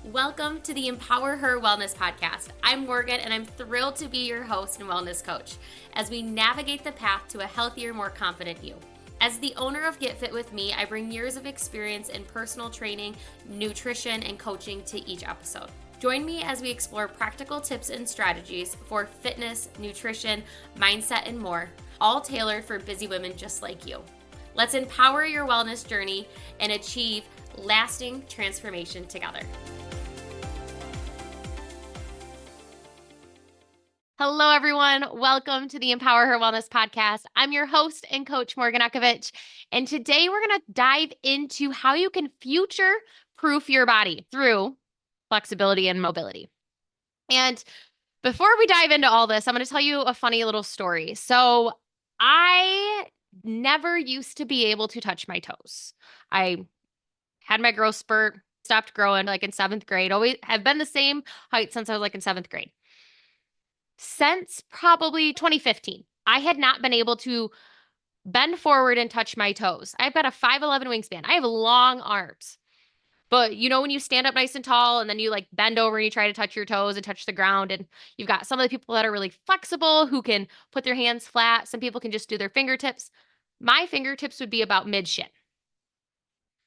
Welcome to the Empower Her Wellness Podcast. I'm Morgan, and I'm thrilled to be your host and wellness coach as we navigate the path to a healthier, more confident you. As the owner of Get Fit With Me, I bring years of experience in personal training, nutrition, and coaching to each episode. Join me as we explore practical tips and strategies for fitness, nutrition, mindset, and more, all tailored for busy women just like you. Let's empower your wellness journey and achieve lasting transformation together. Hello, everyone. Welcome to the Empower Her Wellness Podcast. I'm your host and coach, Morgan Ekovich. And today we're going to dive into how you can future-proof your body through flexibility and mobility. And before we dive into all this, I'm going to tell you a funny little story. So I never used to be able to touch my toes. I had my growth spurt, stopped growing like in 7th grade, always have been the same height since I was like in 7th grade. Since probably 2015, I had not been able to bend forward and touch my toes. I've got a 5'11" wingspan. I have long arms. But you know, when you stand up nice and tall and then you like bend over and you try to touch your toes and touch the ground, and you've got some of the people that are really flexible who can put their hands flat. Some people can just do their fingertips. My fingertips would be about mid shin.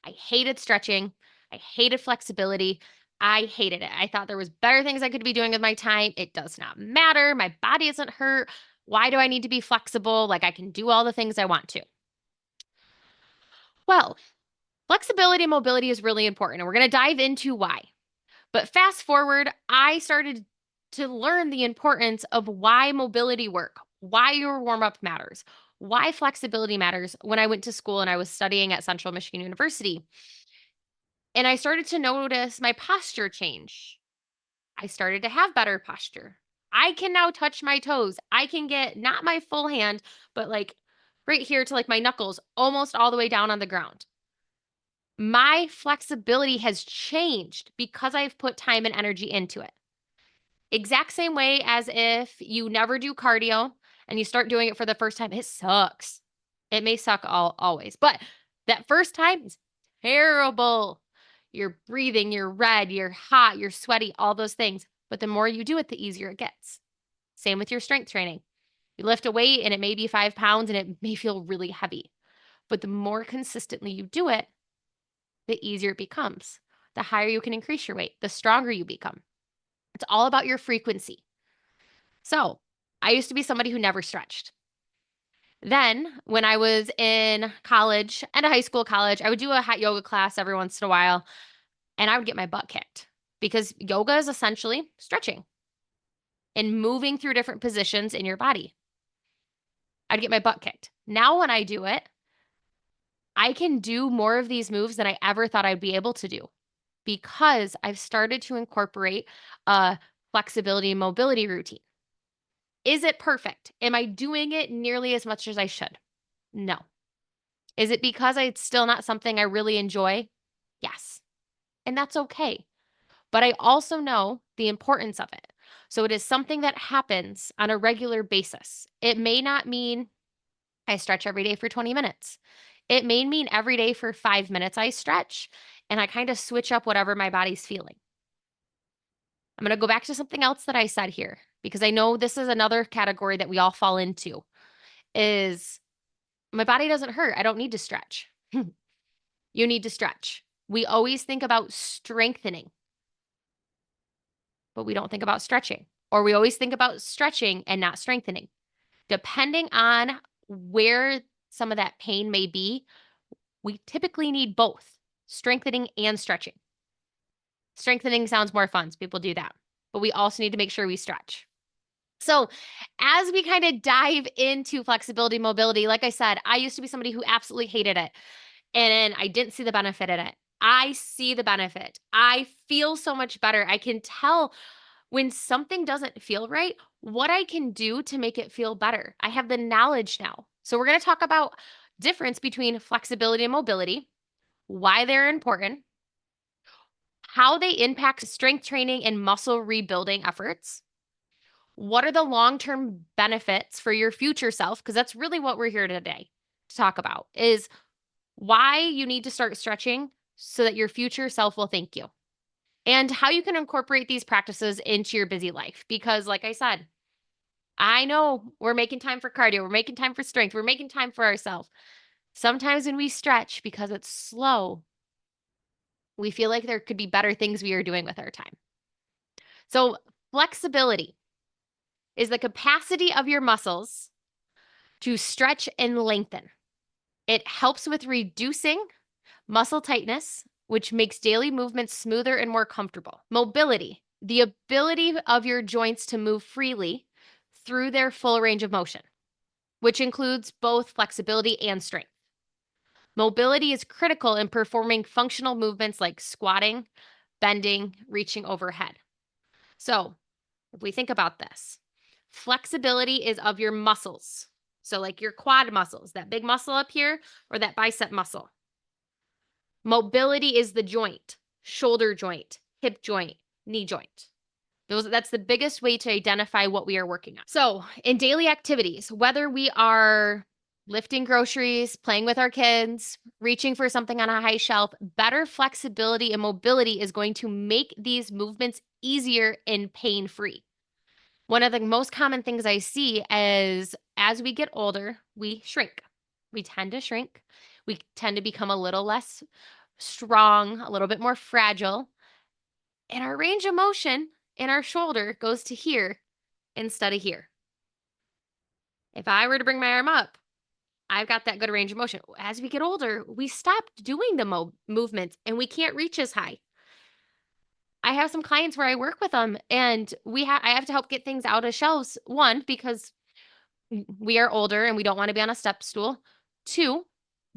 I hated stretching. I hated flexibility. I hated it. I thought there was better things I could be doing with my time. It does not matter. My body isn't hurt. Why do I need to be flexible? Like I can do all the things I want to. Well, flexibility and mobility is really important, and we're going to dive into why. But fast forward, I started to learn the importance of why mobility work, why your warm up matters, why flexibility matters when I went to school and I was studying at Central Michigan University. And I started to notice my posture change. I started to have better posture. I can now touch my toes. I can get not my full hand, but like right here to like my knuckles, almost all the way down on the ground. My flexibility has changed because I've put time and energy into it. Exact same way as if you never do cardio and you start doing it for the first time. It sucks. It may suck always, but that first time is terrible. You're breathing, you're red, you're hot, you're sweaty, all those things. But the more you do it, the easier it gets. Same with your strength training. You lift a weight and it may be 5 pounds and it may feel really heavy. But the more consistently you do it, the easier it becomes. The higher you can increase your weight, the stronger you become. It's all about your frequency. So I used to be somebody who never stretched. Then, when I was in college and a high school college, I would do a hot yoga class every once in a while, and I would get my butt kicked because yoga is essentially stretching and moving through different positions in your body. I'd get my butt kicked. Now, when I do it, I can do more of these moves than I ever thought I'd be able to do because I've started to incorporate a flexibility and mobility routine. Is it perfect? Am I doing it nearly as much as I should? No. Is it because it's still not something I really enjoy? Yes. And that's okay. But I also know the importance of it. So it is something that happens on a regular basis. It may not mean I stretch every day for 20 minutes. It may mean every day for 5 minutes I stretch and I kind of switch up whatever my body's feeling. I'm going to go back to something else that I said here because I know this is another category that we all fall into is my body doesn't hurt. I don't need to stretch. You need to stretch. We always think about strengthening, but we don't think about stretching. Or we always think about stretching and not strengthening. Depending on where some of that pain may be, we typically need both strengthening and stretching. Strengthening sounds more fun, so people do that. But we also need to make sure we stretch. So as we kind of dive into flexibility, mobility, like I said, I used to be somebody who absolutely hated it. And I didn't see the benefit in it. I see the benefit. I feel so much better. I can tell when something doesn't feel right, what I can do to make it feel better. I have the knowledge now. So we're going to talk about difference between flexibility and mobility, why they're important, how they impact strength training and muscle rebuilding efforts. What are the long-term benefits for your future self? Because that's really what we're here today to talk about is why you need to start stretching so that your future self will thank you. and how you can incorporate these practices into your busy life. Because, like I said, I know we're making time for cardio, we're making time for strength, we're making time for ourselves. Sometimes when we stretch because it's slow, we feel like there could be better things we are doing with our time. So, flexibility is the capacity of your muscles to stretch and lengthen. It helps with reducing muscle tightness, which makes daily movements smoother and more comfortable. Mobility, the ability of your joints to move freely through their full range of motion, which includes both flexibility and strength. Mobility is critical in performing functional movements like squatting, bending, reaching overhead. So, if we think about this, flexibility is of your muscles. So, like your quad muscles, that big muscle up here, or that bicep muscle. Mobility is the joint, shoulder joint, hip joint, knee joint. That's the biggest way to identify what we are working on. So, in daily activities, whether we are lifting groceries, playing with our kids, reaching for something on a high shelf, better flexibility and mobility is going to make these movements easier and pain-free. One of the most common things I see is as we get older, we shrink. We tend to shrink. We tend to become a little less strong, a little bit more fragile. And our range of motion in our shoulder goes to here instead of here. If I were to bring my arm up, I've got that good range of motion. As we get older, we stop doing the movements and we can't reach as high. I have some clients where I work with them and I have to help get things out of shelves. One, because we are older and we don't want to be on a step stool. Two,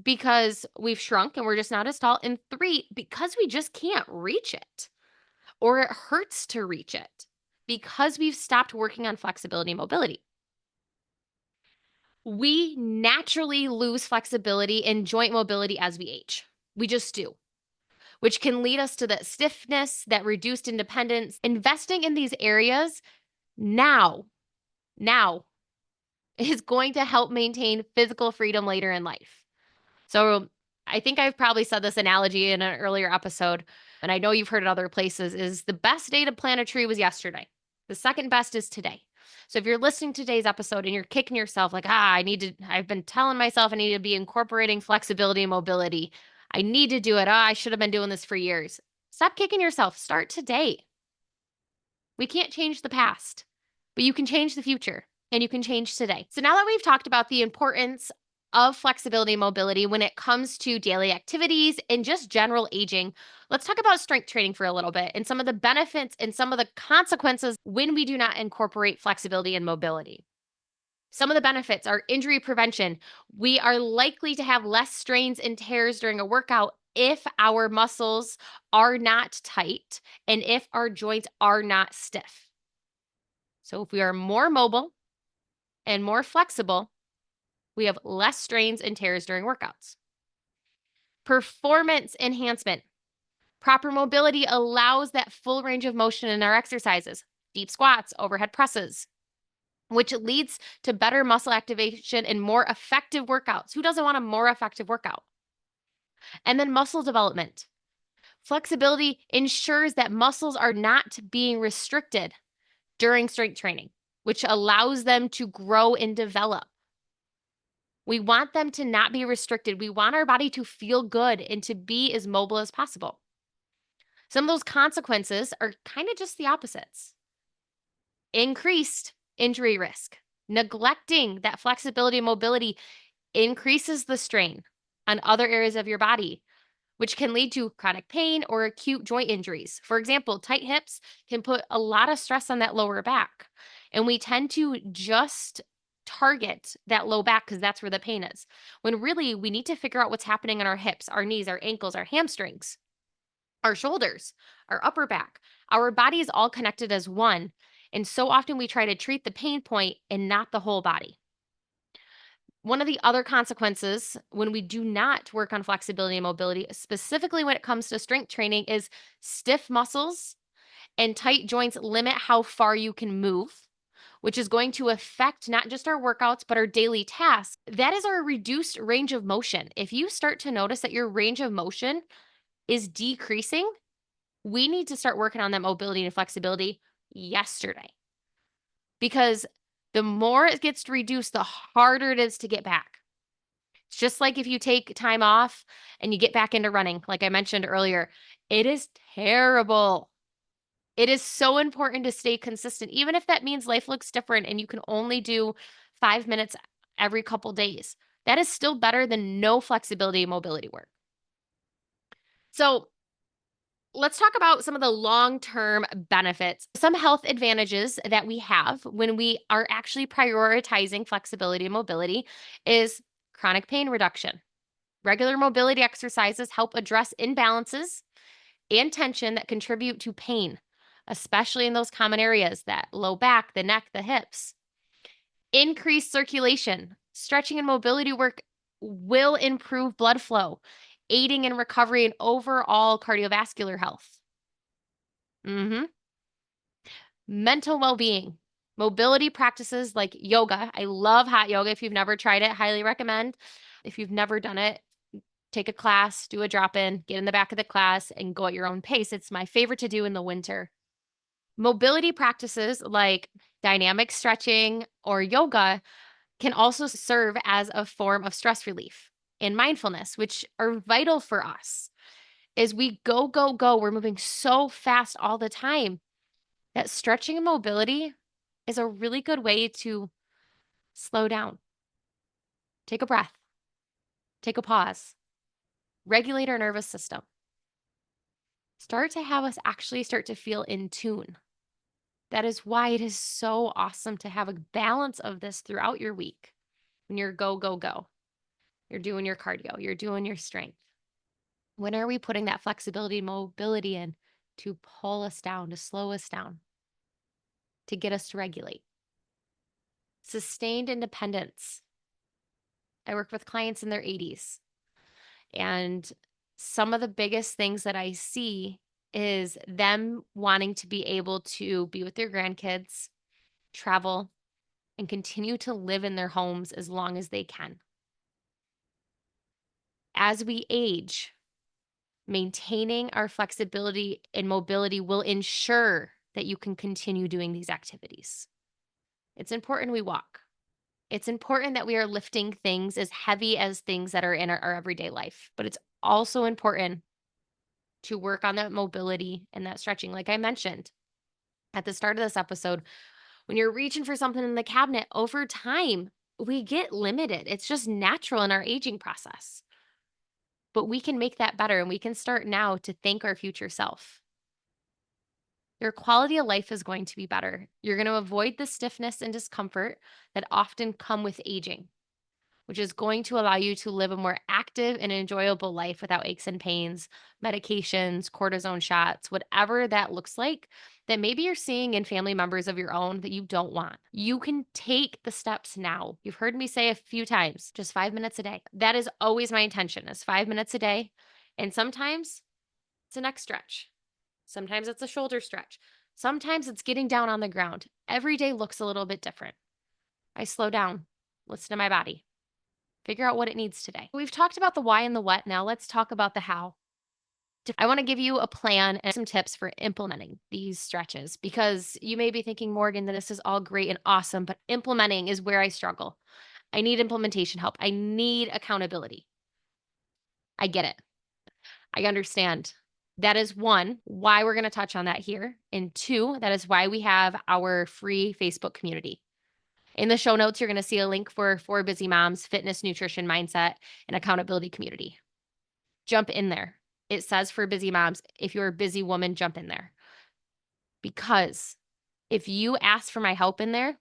because we've shrunk and we're just not as tall. And three, because we just can't reach it or it hurts to reach it because we've stopped working on flexibility and mobility. We naturally lose flexibility and joint mobility as we age. We just do, which can lead us to that stiffness, that reduced independence. Investing in these areas now is going to help maintain physical freedom later in life. So I think I've probably said this analogy in an earlier episode, and I know you've heard it other places, is the best day to plant a tree was yesterday. The second best is today. So if you're listening to today's episode and you're kicking yourself like, I've been telling myself I need to be incorporating flexibility and mobility. I need to do it. I should have been doing this for years. Stop kicking yourself. Start today. We can't change the past, but you can change the future and you can change today. So now that we've talked about the importance of flexibility and mobility when it comes to daily activities and just general aging, let's talk about strength training for a little bit and some of the benefits and some of the consequences when we do not incorporate flexibility and mobility. Some of the benefits are injury prevention. We are likely to have less strains and tears during a workout if our muscles are not tight and if our joints are not stiff. So if we are more mobile and more flexible, we have less strains and tears during workouts. Performance enhancement. Proper mobility allows that full range of motion in our exercises, deep squats, overhead presses, which leads to better muscle activation and more effective workouts. Who doesn't want a more effective workout? And then muscle development. Flexibility ensures that muscles are not being restricted during strength training, which allows them to grow and develop. We want them to not be restricted. We want our body to feel good and to be as mobile as possible. Some of those consequences are kind of just the opposites. Increased injury risk. Neglecting that flexibility and mobility increases the strain on other areas of your body, which can lead to chronic pain or acute joint injuries. For example, tight hips can put a lot of stress on that lower back. And we tend to just target that low back because that's where the pain is. When really we need to figure out what's happening in our hips, our knees, our ankles, our hamstrings, our shoulders, our upper back. Our body is all connected as one. And so often we try to treat the pain point and not the whole body. One of the other consequences when we do not work on flexibility and mobility, specifically when it comes to strength training, is stiff muscles and tight joints limit how far you can move, which is going to affect not just our workouts, but our daily tasks. That is our reduced range of motion. If you start to notice that your range of motion is decreasing, We need to start working on that mobility and flexibility yesterday, because the more it gets reduced, the harder it is to get back. It's just like if you take time off and you get back into running, like I mentioned earlier, it is terrible. It is so important to stay consistent, even if that means life looks different and you can only do 5 minutes every couple days. That is still better than no flexibility and mobility work. So, let's talk about some of the long term benefits, some health advantages that we have when we are actually prioritizing flexibility and mobility is chronic pain reduction. Regular mobility exercises help address imbalances and tension that contribute to pain, especially in those common areas, that low back, the neck, the hips. Increased circulation. Stretching and mobility work will improve blood flow, aiding in recovery and overall cardiovascular health. Mhm. Mental well-being. Mobility practices like yoga. I love hot yoga. If you've never tried it, highly recommend. If you've never done it, take a class, do a drop-in, get in the back of the class and go at your own pace. It's my favorite to do in the winter. Mobility practices like dynamic stretching or yoga can also serve as a form of stress relief and mindfulness, which are vital for us. As we go, go, go, we're moving so fast all the time that stretching and mobility is a really good way to slow down, take a breath, take a pause, regulate our nervous system, start to have us actually start to feel in tune. That is why it is so awesome to have a balance of this throughout your week. When you're go, go, go, you're doing your cardio, you're doing your strength. When are we putting that flexibility and mobility in to pull us down, to slow us down, to get us to regulate? Sustained independence. I work with clients in their 80s, and some of the biggest things that I see is them wanting to be able to be with their grandkids, travel, and continue to live in their homes as long as they can. As we age, maintaining our flexibility and mobility will ensure that you can continue doing these activities. It's important we walk. It's important that we are lifting things as heavy as things that are in our everyday life, but it's also important to work on that mobility and that stretching. Like I mentioned at the start of this episode, when you're reaching for something in the cabinet over time, we get limited. It's just natural in our aging process. But we can make that better and we can start now to thank our future self. Your quality of life is going to be better. You're going to avoid the stiffness and discomfort that often come with aging, which is going to allow you to live a more active and enjoyable life without aches and pains, medications, cortisone shots, whatever that looks like that maybe you're seeing in family members of your own that you don't want. You can take the steps now. You've heard me say a few times, just 5 minutes a day. That is always my intention, is 5 minutes a day. And sometimes it's a neck stretch. Sometimes it's a shoulder stretch. Sometimes it's getting down on the ground. Every day looks a little bit different. I slow down, listen to my body, figure out what it needs today. We've talked about the why and the what. Now let's talk about the how. I want to give you a plan and some tips for implementing these stretches, because you may be thinking, Morgan, that this is all great and awesome, but implementing is where I struggle. I need implementation help. I need accountability. I get it. I understand. That is one, why we're going to touch on that here. And two, that is why we have our free Facebook community. In the show notes, you're going to see a link for Busy Moms, fitness, nutrition, mindset, and accountability community. Jump in there. It says for Busy Moms, if you're a busy woman, jump in there. Because if you ask for my help in there,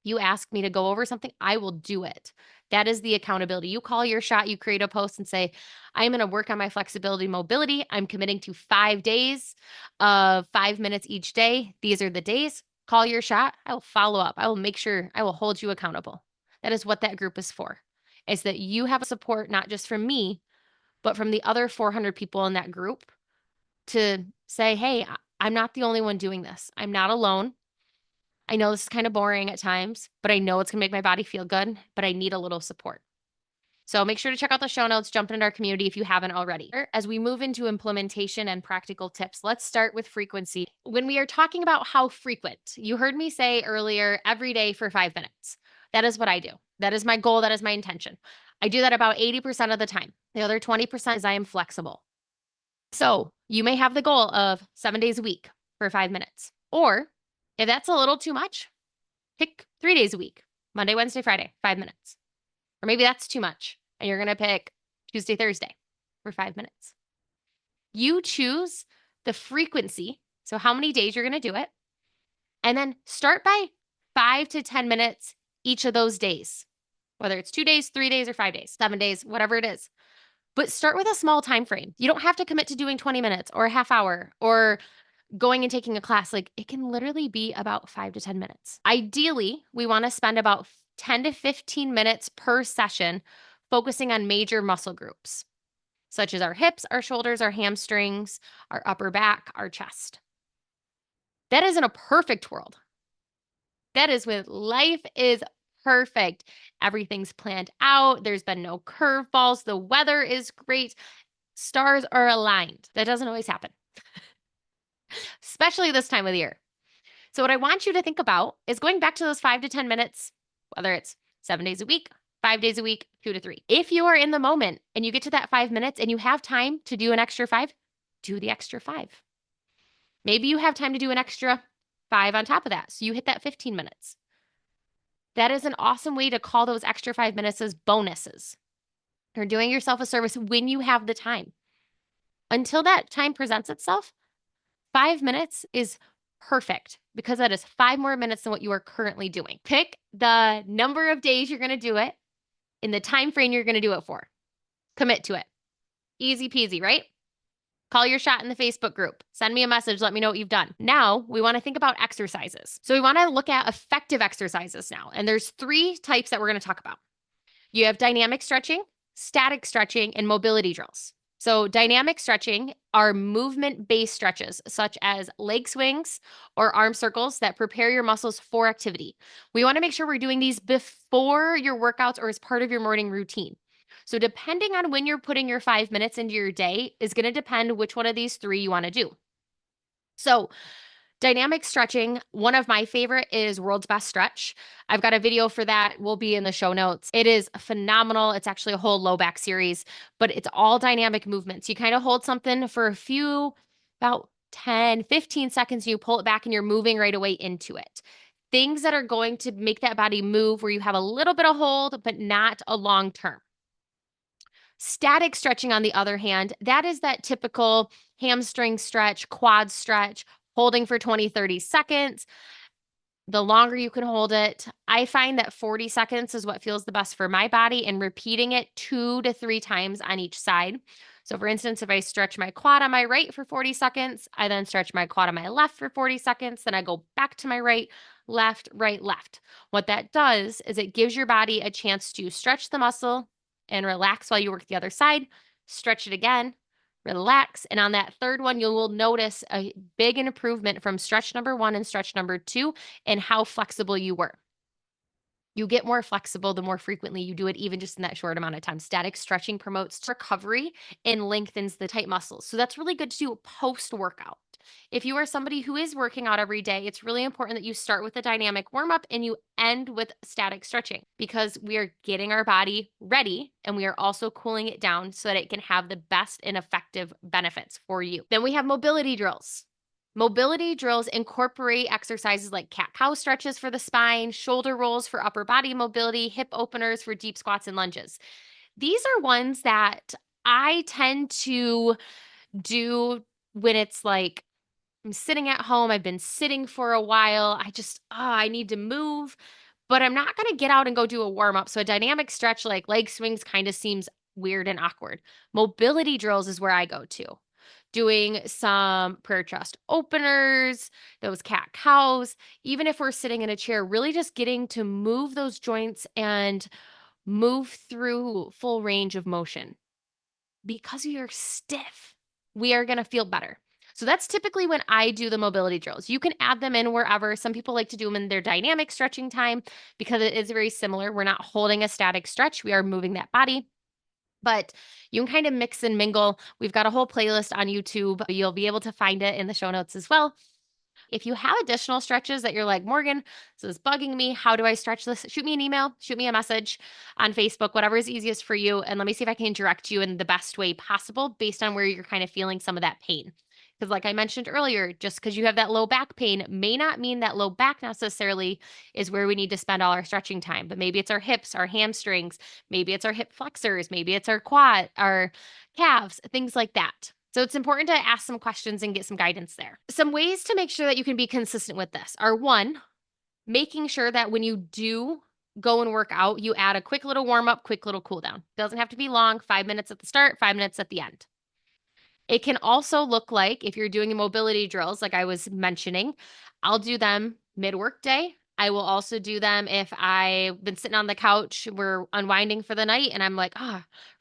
you ask me to go over something, I will do it. That is the accountability. You call your shot, you create a post and say, I'm going to work on my flexibility, mobility. I'm committing to 5 days of 5 minutes each day. These are the days. Call your shot. I will follow up. I will make sure I will hold you accountable. That is what that group is for. Is that you have support, not just from me, but from the other 400 people in that group to say, hey, I'm not the only one doing this. I'm not alone. I know this is kind of boring at times, but I know it's going to make my body feel good, but I need a little support. So make sure to check out the show notes, jump into our community if you haven't already. As we move into implementation and practical tips, let's start with frequency. When we are talking about how frequent, you heard me say earlier, every day for 5 minutes. That is what I do. That is my goal. That is my intention. I do that about 80% of the time. The other 20% is I am flexible. So you may have the goal of 7 days a week for 5 minutes. Or if that's a little too much, pick 3 days a week, Monday, Wednesday, Friday, 5 minutes. Or maybe that's too much and you're going to pick Tuesday, Thursday for 5 minutes. You choose the frequency, so how many days you're going to do it, and then start by 5 to 10 minutes each of those days, whether it's 2 days, 3 days, or 5 days, 7 days, whatever it is. But start with a small time frame. You don't have to commit to doing 20 minutes or a half hour or going and taking a class. Like, it can literally be about 5 to 10 minutes. Ideally, we want to spend about 10 to 15 minutes per session focusing on major muscle groups, such as our hips, our shoulders, our hamstrings, our upper back, our chest. That is in a perfect world. That is when life is perfect. Everything's planned out. There's been no curveballs. The weather is great. Stars are aligned. That doesn't always happen, especially this time of the year. So what I want you to think about is going back to those 5 to 10 minutes, whether it's 7 days a week, 5 days a week, 2 to 3. If you are in the moment and you get to that 5 minutes and you have time to do an extra 5, do the extra 5. Maybe you have time to do an extra 5 on top of that. So you hit that 15 minutes. That is an awesome way to call those extra 5 minutes as bonuses. You're doing yourself a service when you have the time. Until that time presents itself, 5 minutes is perfect because that is 5 more minutes than what you are currently doing. Pick the number of days you're going to do it in the time frame you're going to do it for. Commit to it. Easy peasy, right? Call your shot in the Facebook group. Send me a message. Let me know what you've done. Now, we want to think about exercises. So we want to look at effective exercises now. And there's 3 types that we're going to talk about. You have dynamic stretching, static stretching, and mobility drills. So dynamic stretching are movement-based stretches, such as leg swings or arm circles that prepare your muscles for activity. We want to make sure we're doing these before your workouts or as part of your morning routine. So depending on when you're putting your 5 minutes into your day is going to depend which one of these 3 you want to do. So dynamic stretching, one of my favorite is World's Best Stretch. I've got a video for that. Will be in the show notes. It is phenomenal. It's actually a whole low back series, but it's all dynamic movements. You kind of hold something for a few, about 10, 15 seconds, you pull it back and you're moving right away into it. Things that are going to make that body move where you have a little bit of hold, but not a long term. Static stretching, on the other hand, that is that typical hamstring stretch, quad stretch, holding for 20, 30 seconds. The longer you can hold it, I find that 40 seconds is what feels the best for my body, and repeating it 2 to 3 times on each side. So for instance, if I stretch my quad on my right for 40 seconds, I then stretch my quad on my left for 40 seconds, then I go back to my right, left, right, left. What that does is it gives your body a chance to stretch the muscle and relax while you work the other side, stretch it again, relax. And on that third one, you will notice a big improvement from stretch number 1 and stretch number 2 and how flexible you were. You get more flexible the more frequently you do it, even just in that short amount of time. Static stretching promotes recovery and lengthens the tight muscles. So that's really good to do post-workout. If you are somebody who is working out every day, it's really important that you start with a dynamic warm-up and you end with static stretching, because we are getting our body ready and we are also cooling it down so that it can have the best and effective benefits for you. Then we have mobility drills. Mobility drills incorporate exercises like cat-cow stretches for the spine, shoulder rolls for upper body mobility, hip openers for deep squats and lunges. These are ones that I tend to do when it's like I'm sitting at home, I've been sitting for a while, I need to move, but I'm not going to get out and go do a warm up. So a dynamic stretch like leg swings kind of seems weird and awkward. Mobility drills is where I go to. Doing some prayer chest openers, those cat cows, even if we're sitting in a chair, really just getting to move those joints and move through full range of motion. Because you're stiff, we are going to feel better. So that's typically when I do the mobility drills. You can add them in wherever. Some people like to do them in their dynamic stretching time because it is very similar. We're not holding a static stretch. We are moving that body. But you can kind of mix and mingle. We've got a whole playlist on YouTube. You'll be able to find it in the show notes as well. If you have additional stretches that you're like, Morgan, this is bugging me. How do I stretch this? Shoot me an email, shoot me a message on Facebook, whatever is easiest for you. And let me see if I can direct you in the best way possible based on where you're kind of feeling some of that pain. Because, like I mentioned earlier, just because you have that low back pain may not mean that low back necessarily is where we need to spend all our stretching time. But maybe it's our hips, our hamstrings, maybe it's our hip flexors, maybe it's our quad, our calves, things like that. So it's important to ask some questions and get some guidance there. Some ways to make sure that you can be consistent with this are one, making sure that when you do go and work out, you add a quick little warm up, quick little cool down. Doesn't have to be long, 5 minutes at the start, 5 minutes at the end. It can also look like if you're doing mobility drills, like I was mentioning, I'll do them mid-work day. I will also do them if I've been sitting on the couch, we're unwinding for the night, and I'm like,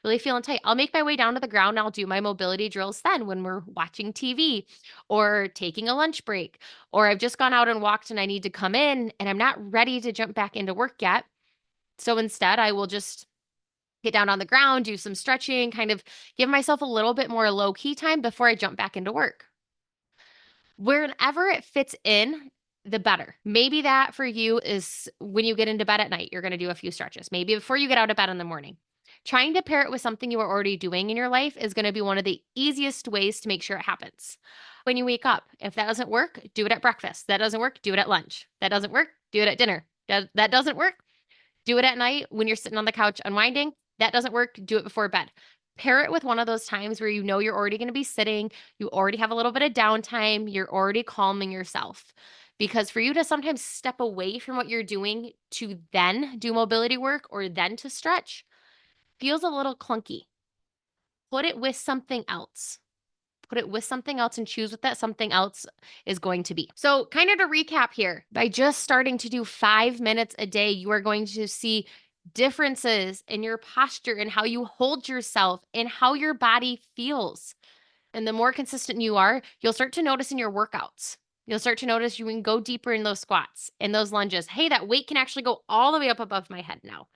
really feeling tight. I'll make my way down to the ground and I'll do my mobility drills then when we're watching TV or taking a lunch break, or I've just gone out and walked and I need to come in and I'm not ready to jump back into work yet. So instead, I will just get down on the ground, do some stretching, kind of give myself a little bit more low key time before I jump back into work. Wherever it fits in, the better. Maybe that for you is when you get into bed at night, you're going to do a few stretches. Maybe before you get out of bed in the morning. Trying to pair it with something you are already doing in your life is going to be one of the easiest ways to make sure it happens. When you wake up, if that doesn't work, do it at breakfast. That doesn't work, do it at lunch. That doesn't work, do it at dinner. That doesn't work, do it at night when you're sitting on the couch unwinding. That doesn't work, do it before bed. Pair it with one of those times where you know you're already going to be sitting, you already have a little bit of downtime, you're already calming yourself. Because for you to sometimes step away from what you're doing to then do mobility work or then to stretch feels a little clunky. Put it with something else. Put it with something else and choose what that something else is going to be. So, kind of to recap here, by just starting to do 5 minutes a day, you are going to see differences in your posture and how you hold yourself and how your body feels. And the more consistent you are, you'll start to notice in your workouts. You'll start to notice you can go deeper in those squats, in those lunges. Hey, that weight can actually go all the way up above my head now.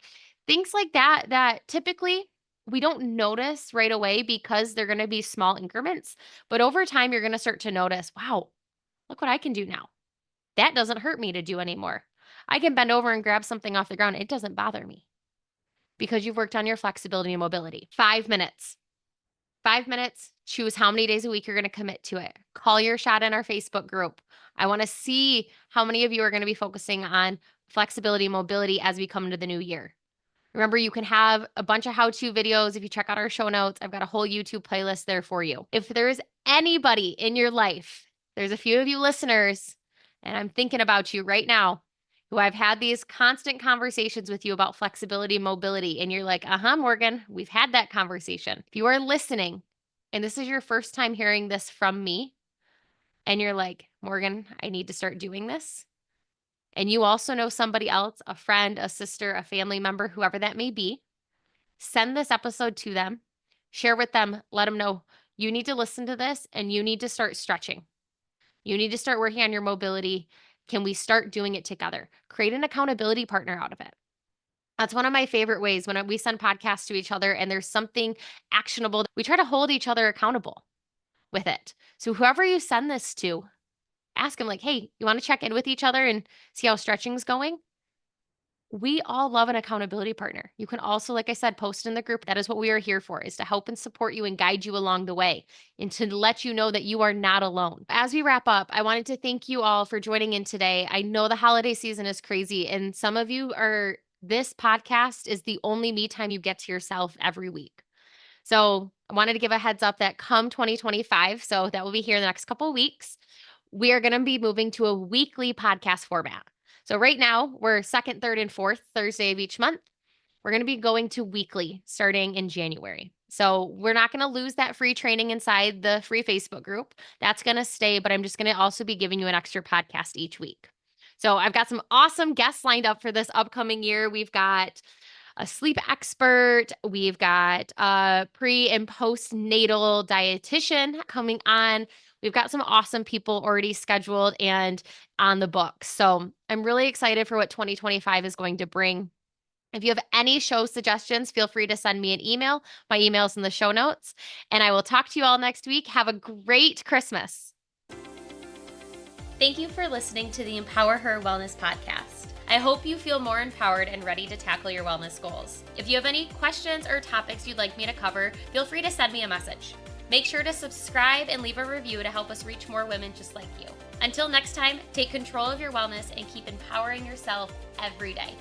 Things like that, that typically we don't notice right away because they're going to be small increments. But over time, you're going to start to notice, wow, look what I can do now. That doesn't hurt me to do anymore. I can bend over and grab something off the ground. It doesn't bother me because you've worked on your flexibility and mobility. 5 minutes. 5 minutes, choose how many days a week you're going to commit to it. Call your shot in our Facebook group. I want to see how many of you are going to be focusing on flexibility and mobility as we come into the new year. Remember, you can have a bunch of how-to videos. If you check out our show notes, I've got a whole YouTube playlist there for you. If there's anybody in your life, there's a few of you listeners, and I'm thinking about you right now, who I've had these constant conversations with you about flexibility and mobility, and you're like, Morgan, we've had that conversation. If you are listening, and this is your first time hearing this from me, and you're like, Morgan, I need to start doing this, and you also know somebody else, a friend, a sister, a family member, whoever that may be, send this episode to them, share with them, let them know you need to listen to this and you need to start stretching. You need to start working on your mobility. Can we start doing it together? Create an accountability partner out of it. That's one of my favorite ways when we send podcasts to each other and there's something actionable. We try to hold each other accountable with it. So whoever you send this to, ask them like, hey, you want to check in with each other and see how stretching's going? We all love an accountability partner. You can also, like I said, post in the group. That is what we are here for, is to help and support you and guide you along the way and to let you know that you are not alone. As we wrap up, I wanted to thank you all for joining in today. I know the holiday season is crazy and some of you are, this podcast is the only me time you get to yourself every week. So I wanted to give a heads up that come 2025, so that will be here in the next couple of weeks, we are going to be moving to a weekly podcast format. So right now we're second, third, and fourth Thursday of each month. We're going to be going to weekly starting in January. So we're not going to lose that free training inside the free Facebook group. That's going to stay, but I'm just going to also be giving you an extra podcast each week. So I've got some awesome guests lined up for this upcoming year. We've got a sleep expert. We've got a pre and postnatal dietitian coming on. We've got some awesome people already scheduled and on the books. So I'm really excited for what 2025 is going to bring. If you have any show suggestions, feel free to send me an email. My email's in the show notes. And I will talk to you all next week. Have a great Christmas. Thank you for listening to the Empower Her Wellness Podcast. I hope you feel more empowered and ready to tackle your wellness goals. If you have any questions or topics you'd like me to cover, feel free to send me a message. Make sure to subscribe and leave a review to help us reach more women just like you. Until next time, take control of your wellness and keep empowering yourself every day.